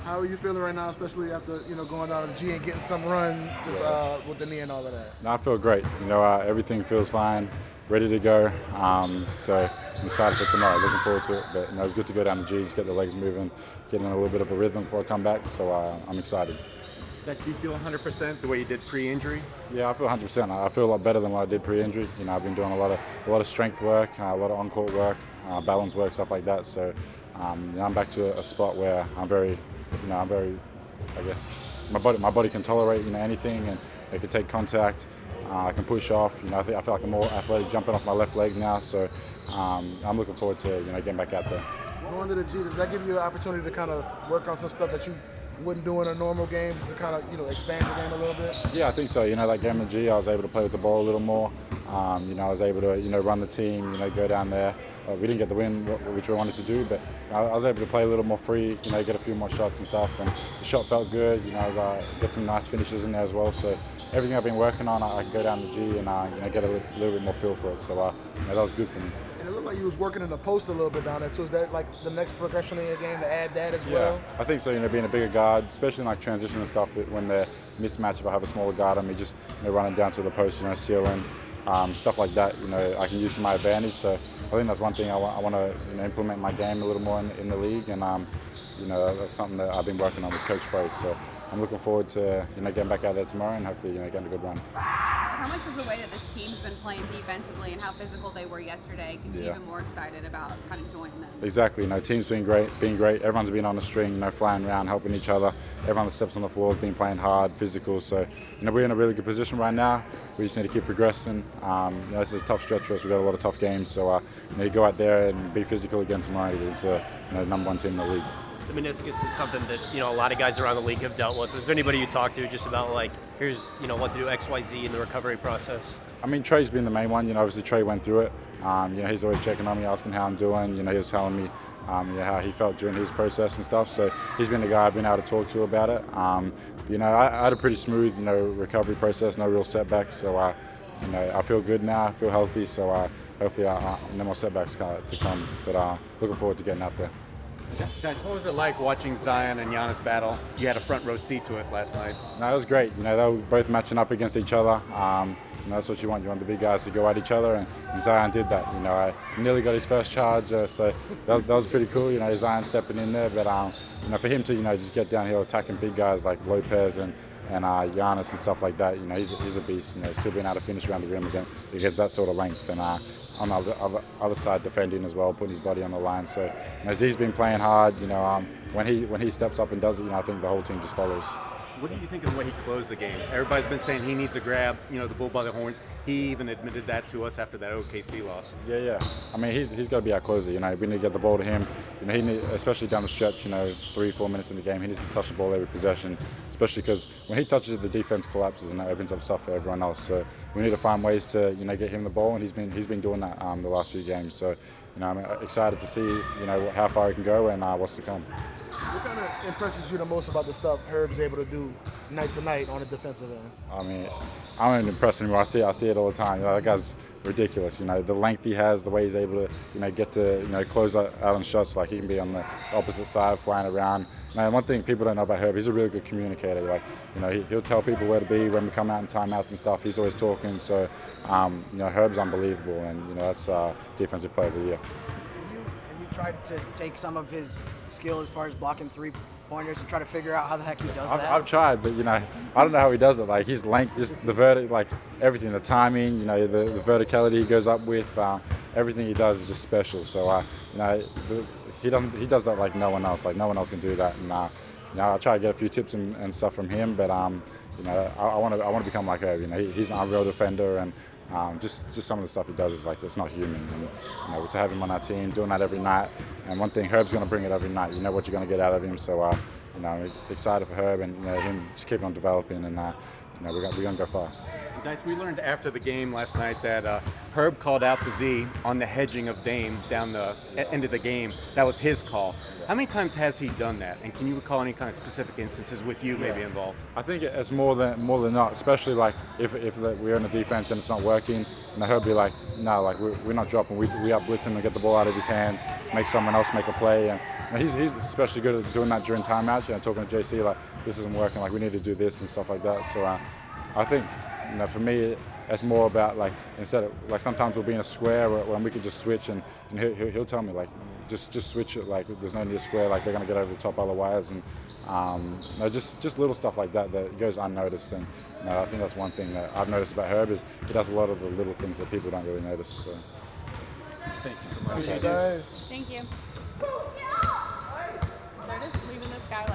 How are you feeling right now, especially after going down to the G and getting some run just with the knee and all of that? No, I feel great. Everything feels fine, ready to go. So I'm excited for tomorrow. Looking forward to it. But it's good to go down the G, just get the legs moving, get in a little bit of a rhythm before I come back. So I'm excited. Guys, do you feel 100% the way you did pre-injury? Yeah, I feel 100%. I feel a lot better than what I did pre-injury. I've been doing a lot of strength work, a lot of on-court work, balance work, stuff like that. So I'm back to a spot where I'm very, I guess, my body can tolerate anything, and it can take contact. I can push off. I feel like I'm more athletic jumping off my left leg now. So I'm looking forward to getting back out there. Going to the G, does that give you an opportunity to kind of work on some stuff that you wouldn't do in a normal game, just to kind of expand your game a little bit? Yeah, I think so. That game in the G, I was able to play with the ball a little more. I was able to run the team, go down there. We didn't get the win, which we wanted to do, but I was able to play a little more free, get a few more shots and stuff. And the shot felt good. I was get some nice finishes in there as well. So everything I've been working on, I can go down the G and get a little bit more feel for it. So that was good for me. And it looked like you was working in the post a little bit down there too. Is that like the next progression in your game to add that as well? Yeah, I think so. Being a bigger guard, especially in like transition and stuff, when they're mismatch, if I have a smaller guard on me, just running down to the post, sealing, stuff like that. I can use to my advantage. So I think that's one thing I want to implement my game a little more in the league, and that's something that I've been working on with Coach Frey. So I'm looking forward to getting back out there tomorrow and hopefully getting a good run. How much is the way that this team's been playing defensively and how physical they were yesterday get you even more excited about kind of joining them? Exactly. Team's been great. Everyone's been on the string, flying around, helping each other. Everyone that steps on the floor has been playing hard, physical. So, we're in a really good position right now. We just need to keep progressing. This is a tough stretch for us. We've got a lot of tough games. So, you go out there and be physical again tomorrow against the number one team in the league. The meniscus is something that a lot of guys around the league have dealt with. Is there anybody you talk to just about here's what to do X, Y, Z in the recovery process? Trey's been the main one. Obviously Trey went through it. He's always checking on me, asking how I'm doing. He was telling me how he felt during his process and stuff. So he's been the guy I've been able to talk to about it. I had a pretty smooth recovery process, no real setbacks. So I feel good now. I feel healthy. So hopefully no more setbacks to come. But looking forward to getting out there. Guys, what was it like watching Zion and Jonas battle? You had a front row seat to it last night. No, it was great. They were both matching up against each other. That's what you want. You want the big guys to go at each other, and Zion did that. I nearly got his first charge, so that was pretty cool. Zion stepping in there, but for him to just get down here attacking big guys like Lopez and Giannis and stuff like that, he's a beast. Still being able to finish around the rim against that sort of length, and on the other side defending as well, putting his body on the line. So he's been playing hard. When he steps up and does it, I think the whole team just follows. What do you think of the way he closed the game? Everybody's been saying he needs to grab, the bull by the horns. He even admitted that to us after that OKC loss. Yeah. He's got to be our closer. We need to get the ball to him. He especially down the stretch. 3-4 minutes in the game, he needs to touch the ball every possession. Especially because when he touches it, the defense collapses and that opens up stuff for everyone else. So we need to find ways to get him the ball, and he's been doing that the last few games. So I'm excited to see how far he can go and what's to come. What kind of impresses you the most about the stuff Herb's able to do night to night on the defensive end? I'm not impressed anymore. I see it all the time. That guy's ridiculous. The length he has, the way he's able to get to close out on shots. Like he can be on the opposite side, flying around. One thing people don't know about Herb, he's a really good communicator. He'll tell people where to be when we come out in timeouts and stuff. He's always talking. So Herb's unbelievable, and that's defensive player of the year. Tried to take some of his skill as far as blocking three-pointers and try to figure out how the heck he does that? I've tried, but I don't know how he does it. His length, just the everything, the timing, the verticality he goes up with, everything he does is just special. So he does that like no one else. No one else can do that. And I try to get a few tips and stuff from him, but I want to become like Herb. He's an unreal defender, and just some of the stuff he does is it's not human. And to have him on our team doing that every night, and one thing, Herb's going to bring it every night. You know what you're going to get out of him. So I'm excited for Herb and him just keep on developing, and we're going to go far. Dice, we learned after the game last night that Herb called out to Z on the hedging of Dame down the end of the game. That was his call. How many times has he done that? And can you recall any kind of specific instances with you maybe involved? I think it's more than not, especially like if we're in a defense and it's not working, and Herb be like, no, like we're not dropping. We up blitz him and get the ball out of his hands, make someone else make a play, and he's especially good at doing that during timeouts. Talking to JC like this isn't working, like we need to do this and stuff like that. So I think for me it's more about like instead of like sometimes we'll be in a square when we could just switch and he'll tell me like just switch it, like there's no need to square, like they're gonna get over the top otherwise, and just little stuff like that goes unnoticed, and I think that's one thing that I've noticed about Herb is he does a lot of the little things that people don't really notice. So. Thank you so much. Thank you guys. Thank you. They're just leaving this guy like.